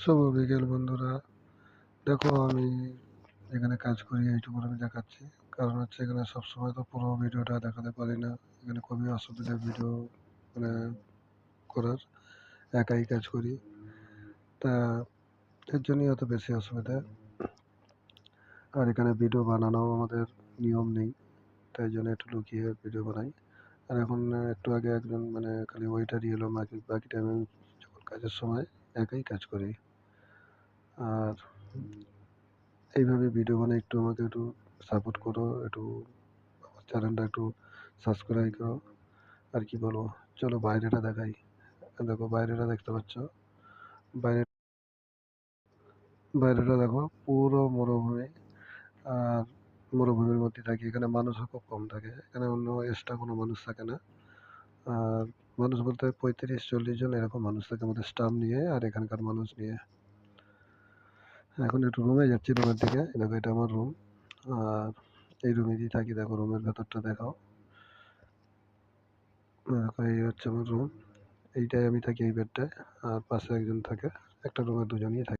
শুভ বিকেল বন্ধুরা। দেখো আমি এখানে কাজ করি এইটুকু আমি দেখাচ্ছি। কারণ হচ্ছে এখানে সবসময় তো পুরো ভিডিওটা দেখাতে পারি না। এখানে খুবই অসুবিধা ভিডিও মানে করার। একাই কাজ করি। তা এর জন্যই অত বেশি অসুবিধা। আর এখানে ভিডিও বানানোও আমাদের নিয়ম নেই। তাই জন্য একটু লুকিয়ে ভিডিও বানাই। আর এখন একটু আগে একজন খালি ওয়েটারই এলো, বাকি টাইমে আমি যখন কাজের সময় একাই কাজ করি। আর এইভাবে ভিডিও বানাই, একটু আমাকে একটু সাপোর্ট করো, একটু আমার চ্যানেলটা একটু সাবস্ক্রাইব করো। আর কি বলবো, চলো বাইরেটা দেখাই। দেখো বাইরেটা দেখতে পাচ্ছ। বাইরে বাইরেটা দেখো পুরো মরুভূমি। আর মরুভূমির মধ্যে থাকি, এখানে মানুষও খুব কম থাকে, এখানে অন্য এক্সট্রা কোনো মানুষ থাকে না। আর মানুষ বলতে 35-40 জন এরকম মানুষ থাকে আমাদের স্টাফ নিয়ে আর এখানকার মানুষ নিয়ে। এখন একটু রুমে যাচ্ছি, রুমের দিকে। দেখো এটা আমার রুম। আর এই রুমেই থাকি। দেখো রুমের ভেতরটা দেখাও। দেখো এই হচ্ছে আমার রুম। এইটাই আমি থাকি, এই বেডটায়। আর পাশে একজন থাকে। একটা রুমে দুজনই থাকি।